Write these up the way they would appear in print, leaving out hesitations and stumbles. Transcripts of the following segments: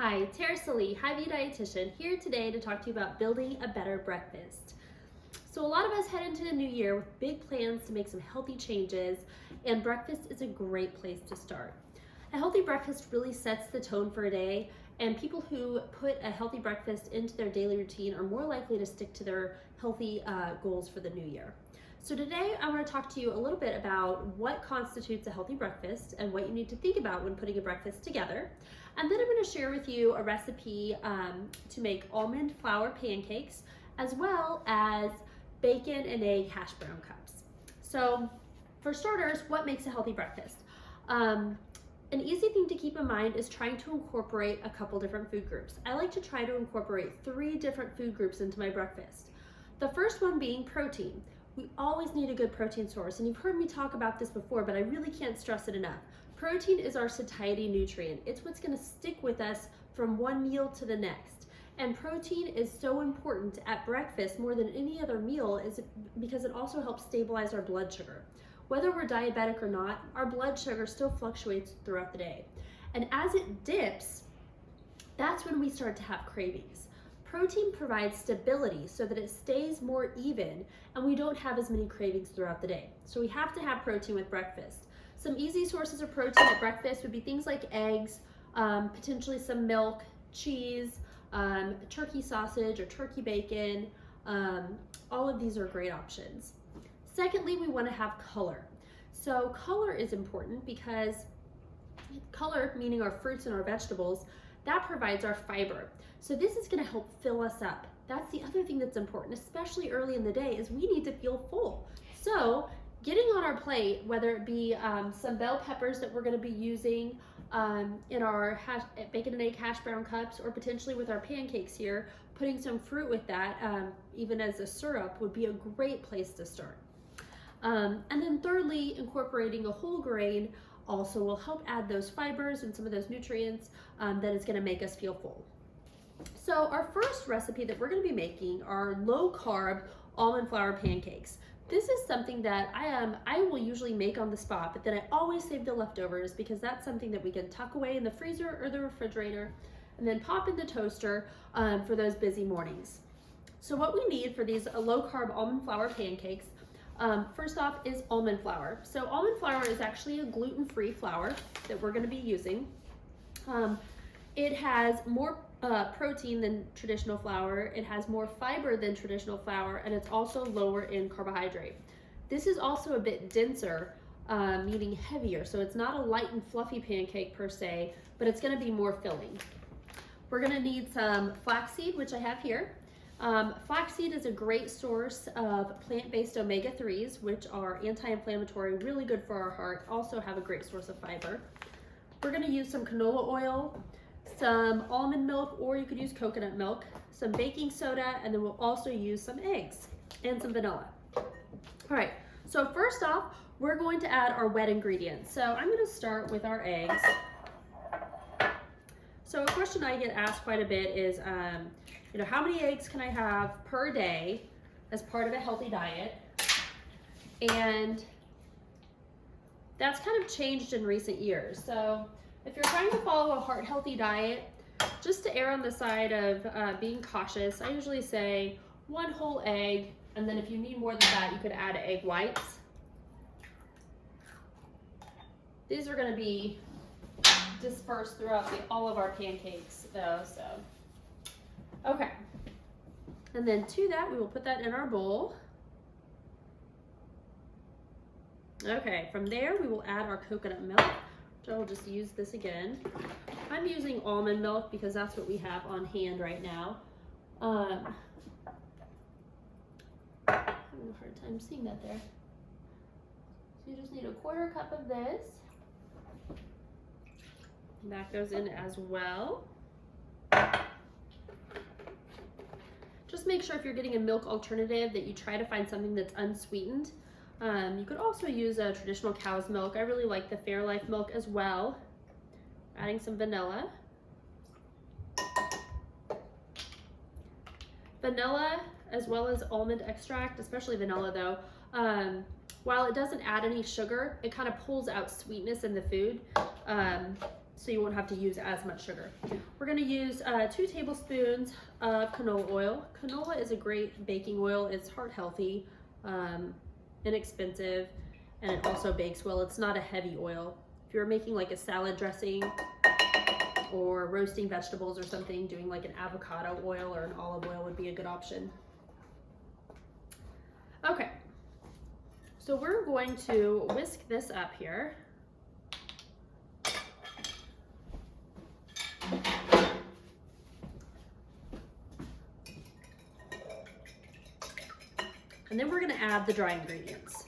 Hi, Tara Salee, Hy-Vee dietitian, here today to talk to you about building a better breakfast. So a lot of us head into the new year with big plans to make some healthy changes, and breakfast is a great place to start. A healthy breakfast really sets the tone for a day, and people who put a healthy breakfast into their daily routine are more likely to stick to their healthy goals for the new year. So today I want to talk to you a little bit about what constitutes a healthy breakfast and what you need to think about when putting a breakfast together. And then I'm going to share with you a recipe to make almond flour pancakes, as well as bacon and egg hash brown cups. So for starters, what makes a healthy breakfast? An easy thing to keep in mind is trying to incorporate a couple different food groups. I like to try to incorporate 3 different food groups into my breakfast. The first one being protein. We always need a good protein source, and you've heard me talk about this before, but I really can't stress it enough. Protein is our satiety nutrient. It's what's going to stick with us from one meal to the next. And protein is so important at breakfast more than any other meal because it also helps stabilize our blood sugar. Whether we're diabetic or not, our blood sugar still fluctuates throughout the day. And as it dips, that's when we start to have cravings. Protein provides stability so that it stays more even and we don't have as many cravings throughout the day. So we have to have protein with breakfast. Some easy sources of protein at breakfast would be things like eggs, potentially some milk, cheese, turkey sausage or turkey bacon. All of these are great options. Secondly, we want to have color. So color is important because color, meaning our fruits and our vegetables, that provides our fiber. So this is going to help fill us up. That's the other thing that's important, especially early in the day, is we need to feel full. So getting on our plate, whether it be some bell peppers that we're going to be using in our bacon and egg hash brown cups, or potentially with our pancakes here, putting some fruit with that, even as a syrup, would be a great place to start. And then thirdly, incorporating a whole grain also will help add those fibers and some of those nutrients that is going to make us feel full. So our first recipe that we're going to be making are low carb almond flour pancakes. This is something that I will usually make on the spot, but then I always save the leftovers because that's something that we can tuck away in the freezer or the refrigerator and then pop in the toaster for those busy mornings. So what we need for these low carb almond flour pancakes, first off, is almond flour. So almond flour is actually a gluten-free flour that we're going to be using. It has more protein than traditional flour, it has more fiber than traditional flour, and it's also lower in carbohydrate. This is also a bit denser, meaning heavier, so it's not a light and fluffy pancake per se, but it's going to be more filling. We're going to need some flaxseed, which I have here. Flaxseed is a great source of plant-based omega-3s, which are anti-inflammatory, really good for our heart, also have a great source of fiber. We're going to use some canola oil, some almond milk, or you could use coconut milk, some baking soda, and then we'll also use some eggs and some vanilla. All right, so first off, we're going to add our wet ingredients. So I'm going to start with our eggs. So a question I get asked quite a bit is, how many eggs can I have per day as part of a healthy diet? And that's kind of changed in recent years. So if you're trying to follow a heart-healthy diet, just to err on the side of being cautious, I usually say 1 whole egg, and then if you need more than that, you could add egg whites. These are going to be dispersed throughout all of our pancakes though, so. Okay, and then to that, we will put that in our bowl. Okay, from there, we will add our coconut milk. So I'll just use this again. I'm using almond milk because that's what we have on hand right now. I'm having a hard time seeing that there. So you just need a 1/4 cup of this. And that goes in as well. Just make sure if you're getting a milk alternative that you try to find something that's unsweetened. You could also use a traditional cow's milk. I really like the Fairlife milk as well. Adding some vanilla. Vanilla as well as almond extract, especially vanilla though, while it doesn't add any sugar, it kind of pulls out sweetness in the food. so you won't have to use as much sugar. We're gonna use 2 tablespoons of canola oil. Canola is a great baking oil. It's heart healthy, inexpensive, and it also bakes well. It's not a heavy oil. If you're making like a salad dressing or roasting vegetables or something, doing like an avocado oil or an olive oil would be a good option. Okay, so we're going to whisk this up here. And then we're going to add the dry ingredients.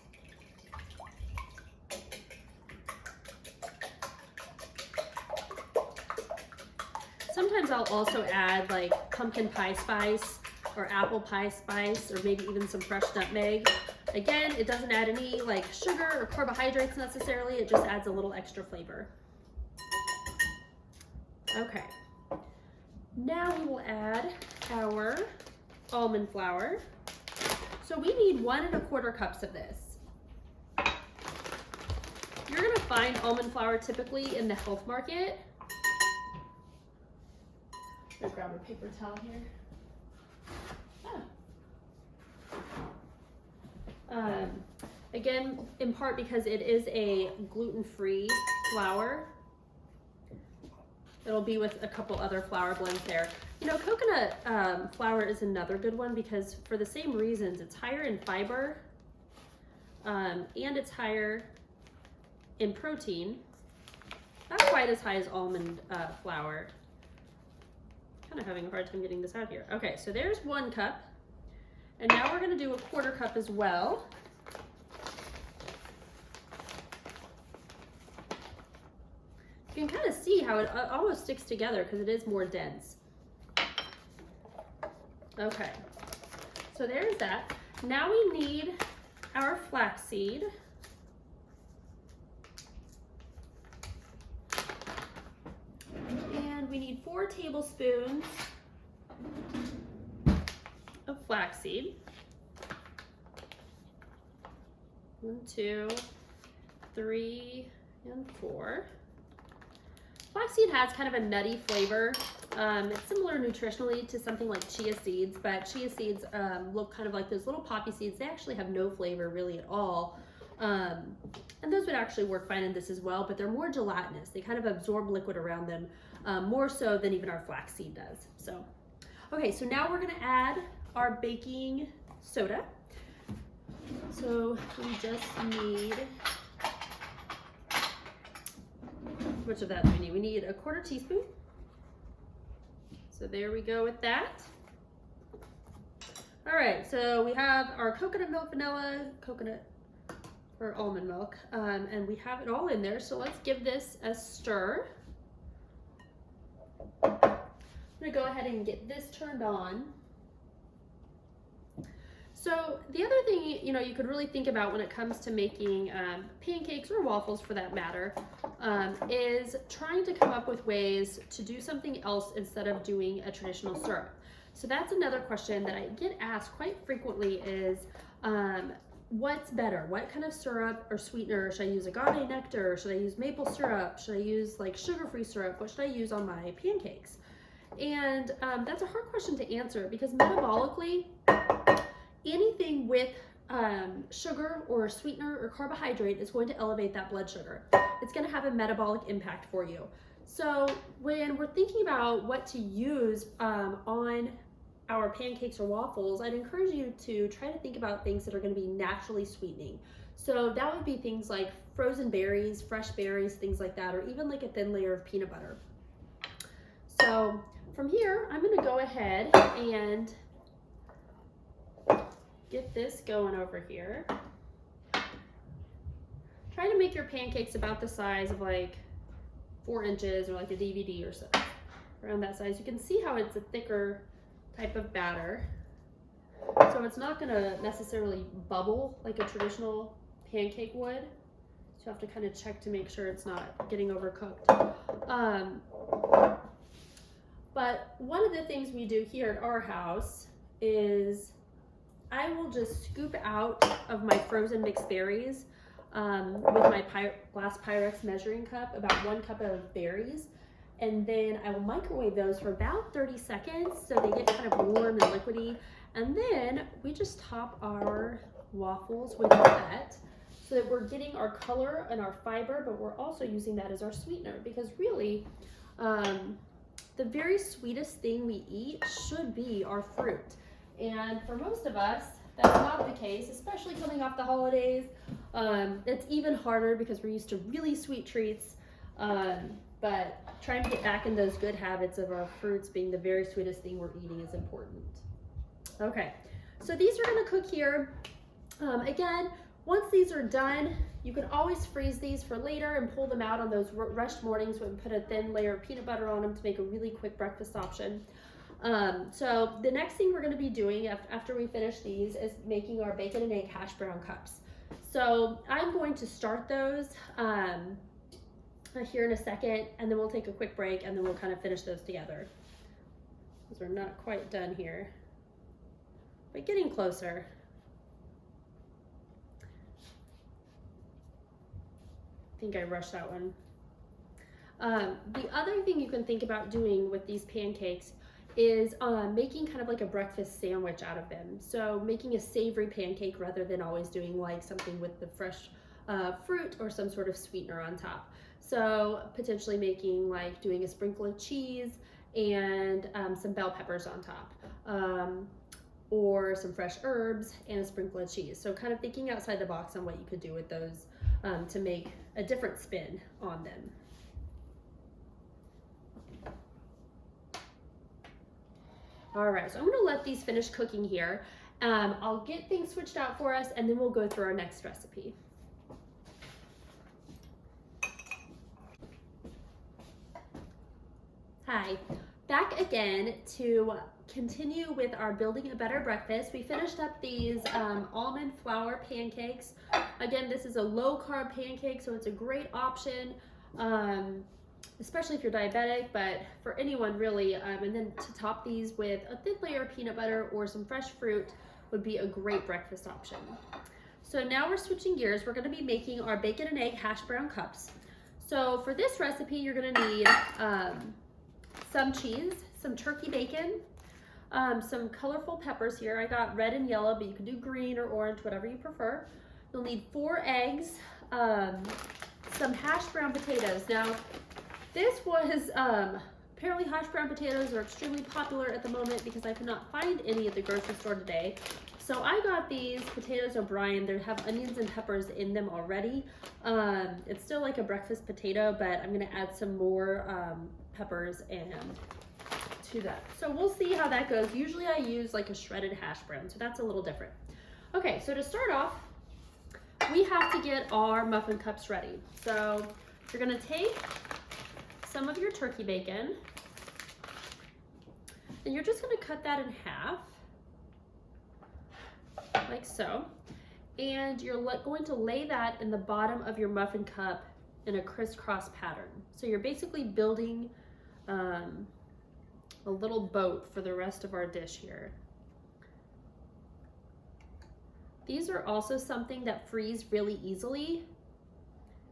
Sometimes I'll also add like pumpkin pie spice or apple pie spice, or maybe even some fresh nutmeg. Again, it doesn't add any like sugar or carbohydrates necessarily, it just adds a little extra flavor. Okay, now we will add our almond flour. So we need 1 1/4 cups of this. You're gonna find almond flour typically in the health market. I'm gonna grab a paper towel here. Again, in part because it is a gluten-free flour. It'll be with a couple other flour blends there. You know, coconut flour is another good one because for the same reasons, it's higher in fiber and it's higher in protein. Not quite as high as almond flour. Kind of having a hard time getting this out here. Okay, so there's 1 cup. And now we're gonna do 1/4 cup as well. You can kind of see how it almost sticks together because it is more dense. Okay, so there's that. Now we need our flaxseed. And we need 4 tablespoons of flaxseed. 1, 2, 3, and 4. Flaxseed has kind of a nutty flavor. It's similar nutritionally to something like chia seeds, but chia seeds look kind of like those little poppy seeds. They actually have no flavor really at all. And those would actually work fine in this as well, but they're more gelatinous. They kind of absorb liquid around them more so than even our flaxseed does. So, okay, so now we're gonna add our baking soda. So we just need, which of that do we need? We need 1/4 teaspoon. So there we go with that. All right, so we have our coconut milk, vanilla, coconut or almond milk, and we have it all in there. So let's give this a stir. I'm gonna go ahead and get this turned on. So the other thing, you know, you could really think about when it comes to making pancakes or waffles for that matter, is trying to come up with ways to do something else instead of doing a traditional syrup. So that's another question that I get asked quite frequently is, what's better? What kind of syrup or sweetener? Should I use agave nectar? Should I use maple syrup? Should I use like sugar-free syrup? What should I use on my pancakes? And that's a hard question to answer because metabolically, anything with sugar or sweetener or carbohydrate is going to elevate that blood sugar. It's going to have a metabolic impact for you. So when we're thinking about what to use on our pancakes or waffles, I'd encourage you to try to think about things that are going to be naturally sweetening. So that would be things like frozen berries, fresh berries, things like that, or even like a thin layer of peanut butter. So from here, I'm going to go ahead and get this going over here. Try to make your pancakes about the size of like 4 inches or like a DVD or so, around that size. You can see how it's a thicker type of batter. So it's not gonna necessarily bubble like a traditional pancake would. So you have to kind of check to make sure it's not getting overcooked. But one of the things we do here at our house is I will just scoop out of my frozen mixed berries with my glass Pyrex measuring cup, about 1 cup of berries. And then I will microwave those for about 30 seconds so they get kind of warm and liquidy. And then we just top our waffles with that so that we're getting our color and our fiber, but we're also using that as our sweetener, because really the very sweetest thing we eat should be our fruit. And for most of us, that's not the case, especially coming off the holidays. It's even harder because we're used to really sweet treats. But trying to get back in those good habits of our fruits being the very sweetest thing we're eating is important. Okay, so these are gonna cook here. Again, once these are done, you can always freeze these for later and pull them out on those rushed mornings when we put a thin layer of peanut butter on them to make a really quick breakfast option. So the next thing we're gonna be doing after we finish these is making our bacon and egg hash brown cups. So I'm going to start those here in a second, and then we'll take a quick break, and then we'll kind of finish those together. Because we're not quite done here, but getting closer. I think I rushed that one. The other thing you can think about doing with these pancakes is making kind of like a breakfast sandwich out of them. So making a savory pancake rather than always doing like something with the fresh fruit or some sort of sweetener on top. So potentially making like doing a sprinkle of cheese and some bell peppers on top, or some fresh herbs and a sprinkle of cheese. So kind of thinking outside the box on what you could do with those to make a different spin on them. All right, so I'm gonna let these finish cooking here. I'll get things switched out for us, and then we'll go through our next recipe. Hi, back again to continue with our building a better breakfast. We finished up these almond flour pancakes. Again, this is a low carb pancake, so it's a great option, especially if you're diabetic, but for anyone really. And then to top these with a thin layer of peanut butter or some fresh fruit would be a great breakfast option. So now we're switching gears. We're gonna be making our bacon and egg hash brown cups. So for this recipe, you're gonna need some cheese, some turkey bacon, some colorful peppers here. I got red and yellow, but you can do green or orange, whatever you prefer. You'll need 4 eggs, some hash brown potatoes. Now, this was, apparently hash brown potatoes are extremely popular at the moment because I could not find any at the grocery store today. So I got these potatoes O'Brien. They have onions and peppers in them already. It's still like a breakfast potato, but I'm gonna add some more peppers and to that. So we'll see how that goes. Usually I use like a shredded hash brown, so that's a little different. Okay, so to start off, we have to get our muffin cups ready. So you're gonna take some of your turkey bacon, and you're just gonna cut that in half, like so. And you're going to lay that in the bottom of your muffin cup in a crisscross pattern. So you're basically building a little boat for the rest of our dish here. These are also something that freeze really easily.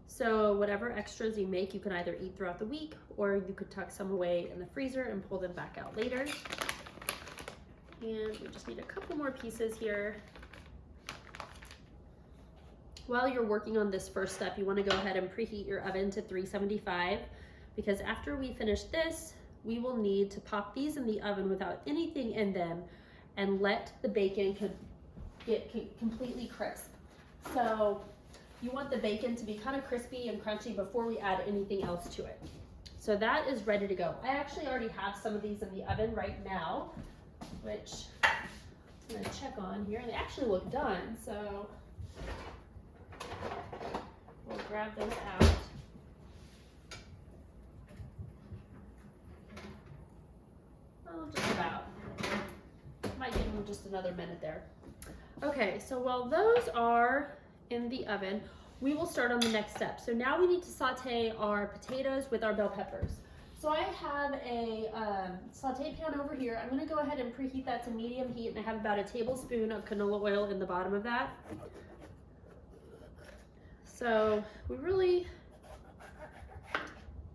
So whatever extras you make, you can either eat throughout the week, or you could tuck some away in the freezer and pull them back out later. And we just need a couple more pieces here. While you're working on this first step, you want to go ahead and preheat your oven to 375, because after we finish this, we will need to pop these in the oven without anything in them and let the bacon get completely crisp. So you want the bacon to be kind of crispy and crunchy before we add anything else to it. So that is ready to go. I actually already have some of these in the oven right now, which I'm gonna check on here. They actually look done, so we'll grab those out. Oh, just about. Might give them just another minute there. Okay, so while those are in the oven, we will start on the next step. So now we need to saute our potatoes with our bell peppers. So I have a saute pan over here. I'm gonna go ahead and preheat that to medium heat, and I have about a tablespoon of canola oil in the bottom of that. So you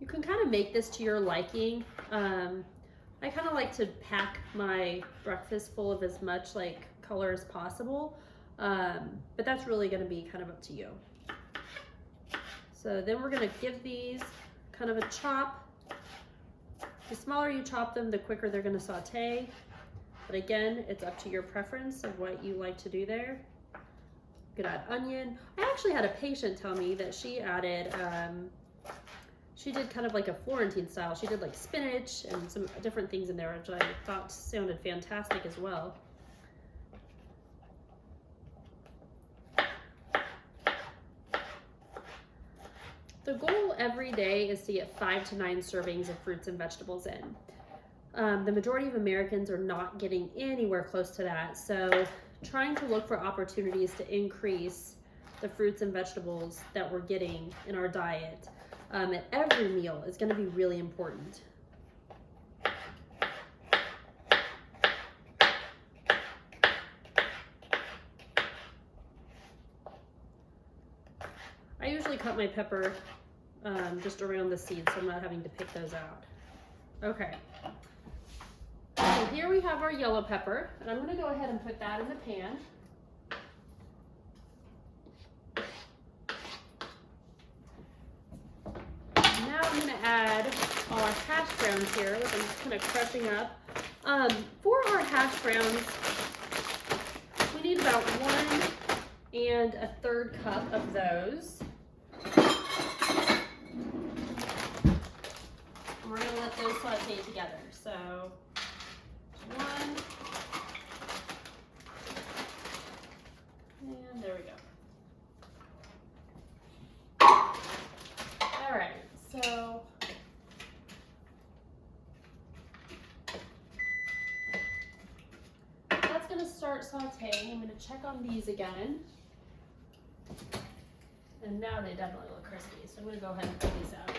can kind of make this to your liking. I kind of like to pack my breakfast full of as much like color as possible, but that's really going to be kind of up to you. So then we're going to give these kind of a chop. The smaller you chop them, the quicker they're going to saute. But again, it's up to your preference of what you like to do there. You could add onion. I actually had a patient tell me that she added, she did kind of like a Florentine style. She did like spinach and some different things in there, which I thought sounded fantastic as well. The goal every day is to get 5 to 9 servings of fruits and vegetables in. The majority of Americans are not getting anywhere close to that, so trying to look for opportunities to increase the fruits and vegetables that we're getting in our diet at every meal is going to be really important. I usually cut my pepper just around the seeds, so I'm not having to pick those out. Okay. So here we have our yellow pepper, and I'm going to go ahead and put that in the pan. Now I'm going to add all our hash browns here, which I'm just kind of crushing up. For our hash browns, we need about 1 1/3 cup of those. And we're going to let those saute together. So 1, and there we go. All right, so that's going to start sauteing. I'm going to check on these again. And now they definitely look crispy, so I'm going to go ahead and pull these out.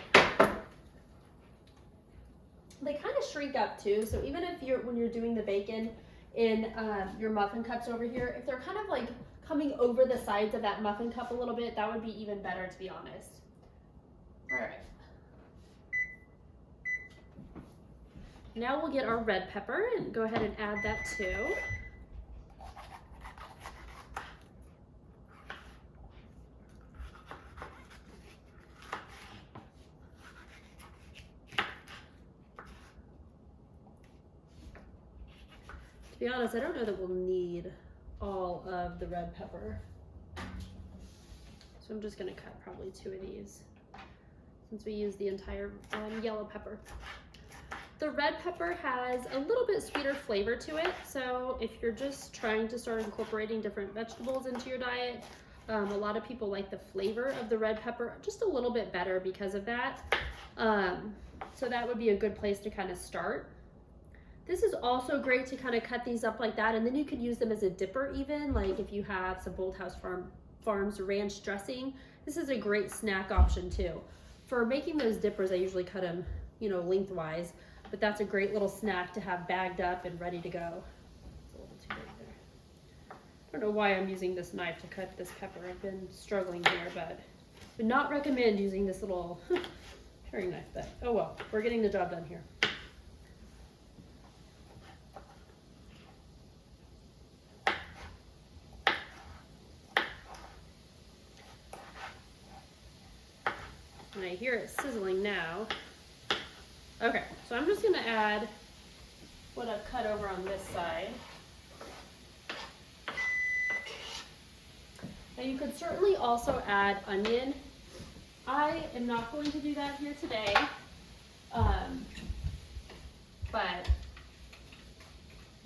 They kind of shrink up too, so even if when you're doing the bacon in your muffin cups over here, if they're kind of like coming over the sides of that muffin cup a little bit, that would be even better, to be honest. All right. Now we'll get our red pepper and go ahead and add that too. To be honest, I don't know that we'll need all of the red pepper. So I'm just gonna cut probably 2 of these since we use the entire yellow pepper. The red pepper has a little bit sweeter flavor to it. So if you're just trying to start incorporating different vegetables into your diet, a lot of people like the flavor of the red pepper just a little bit better because of that. So that would be a good place to kind of start. This is also great to kind of cut these up like that, and then you could use them as a dipper even, like if you have some Bold House Farms ranch dressing. This is a great snack option too. For making those dippers, I usually cut them, you know, lengthwise, but that's a great little snack to have bagged up and ready to go. It's a little too big there. I don't know why I'm using this knife to cut this pepper. I've been struggling here, but would not recommend using this little paring knife, but oh well, we're getting the job done here. And I hear it sizzling now. Okay, so I'm just gonna add what I've cut over on this side. Now you could certainly also add onion. I am not going to do that here today, but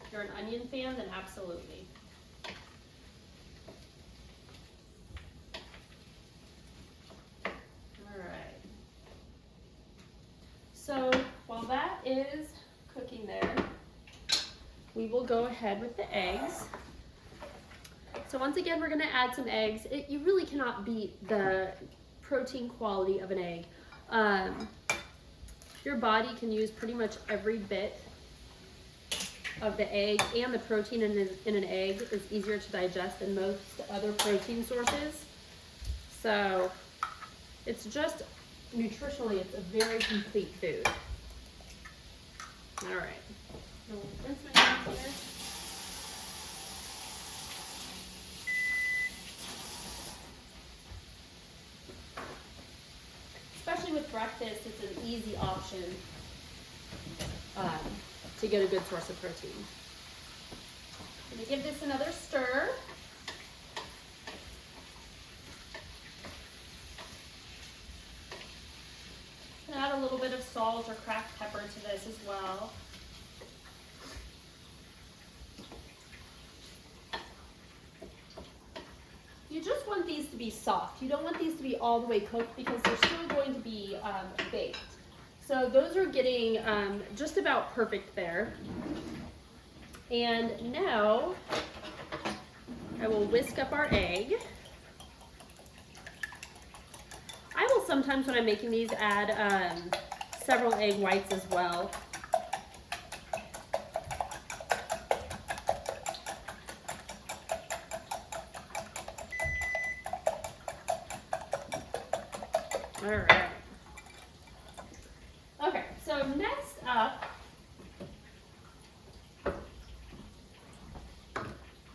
if you're an onion fan, then absolutely. So while that is cooking there, we will go ahead with the eggs. So once again, we're going to add some eggs. You really cannot beat the protein quality of an egg. Your body can use pretty much every bit of the egg, and the protein in an egg is easier to digest than most other protein sources. So it's just nutritionally, it's a very complete food. All right. I'll rinse my hands here. Especially with breakfast, it's an easy option to get a good source of protein. I'm going to give this another stir. And add a little bit of salt or cracked pepper to this as well. You just want these to be soft. You don't want these to be all the way cooked because they're still going to be baked. So those are getting just about perfect there. And now I will whisk up our egg. I will sometimes, when I'm making these, add several egg whites as well. All right. Okay, so next up,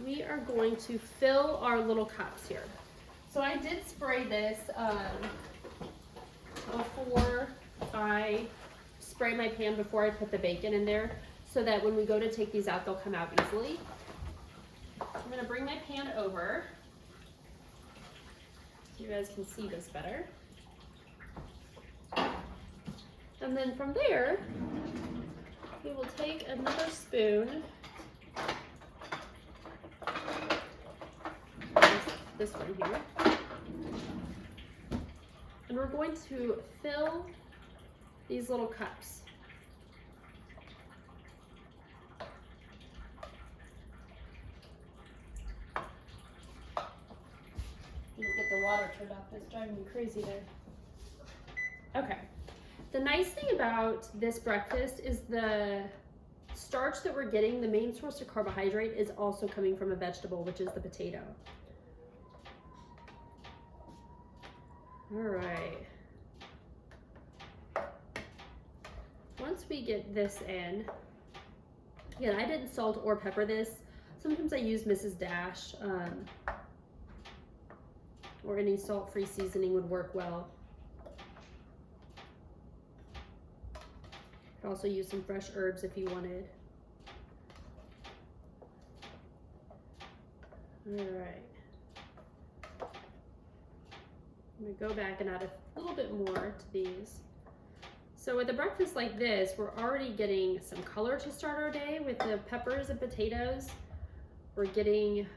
we are going to fill our little cups here. So I did spray this before I spray my pan before I put the bacon in there, so that when we go to take these out, they'll come out easily. I'm gonna bring my pan over so you guys can see this better. And then from there, we will take another spoon, this one here, and we're going to fill these little cups. You don't get the water turned off, it's driving me crazy there. Okay. The nice thing about this breakfast is the starch that we're getting, the main source of carbohydrate, is also coming from a vegetable, which is the potato. All right. Once we get this in, again, I didn't salt or pepper this. Sometimes I use Mrs. Dash, or any salt-free seasoning would work well. Also use some fresh herbs if you wanted. All right. I'm gonna go back and add a little bit more to these. So with a breakfast like this, we're already getting some color to start our day with the peppers and potatoes. We're getting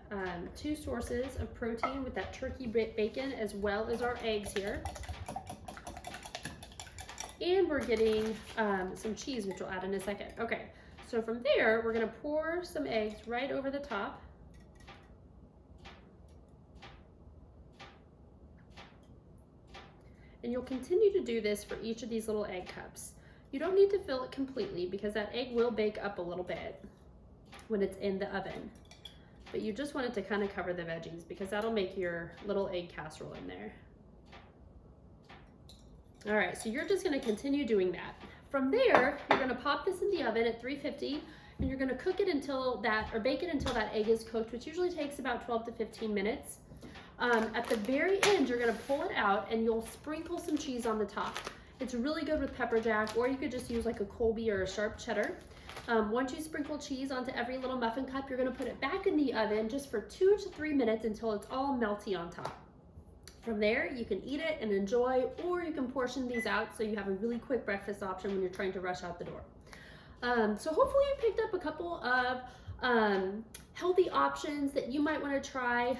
2 sources of protein with that turkey bacon as well as our eggs here. And we're getting some cheese, which we'll add in a second. Okay, so from there, we're gonna pour some eggs right over the top. And you'll continue to do this for each of these little egg cups. You don't need to fill it completely because that egg will bake up a little bit when it's in the oven. But you just want it to kind of cover the veggies because that'll make your little egg casserole in there. All right, so you're just gonna continue doing that. From there, you're gonna pop this in the oven at 350 and you're gonna cook it until that, or bake it until that egg is cooked, which usually takes about 12 to 15 minutes. At the very end, you're gonna pull it out and you'll sprinkle some cheese on the top. It's really good with pepper jack, or you could just use like a Colby or a sharp cheddar. Once you sprinkle cheese onto every little muffin cup, you're gonna put it back in the oven just for 2 to 3 minutes until it's all melty on top. From there, you can eat it and enjoy, or you can portion these out so you have a really quick breakfast option when you're trying to rush out the door. So hopefully you picked up a couple of healthy options that you might want to try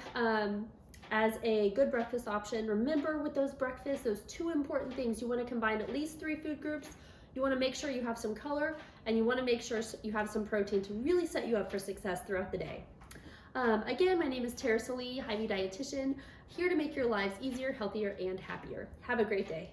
as a good breakfast option. Remember, with those breakfasts, those 2 important things: you want to combine at least 3 food groups, you want to make sure you have some color, and you want to make sure you have some protein to really set you up for success throughout the day. Again, my name is Hy-Vee dietitian, here to make your lives easier, healthier, and happier. Have a great day.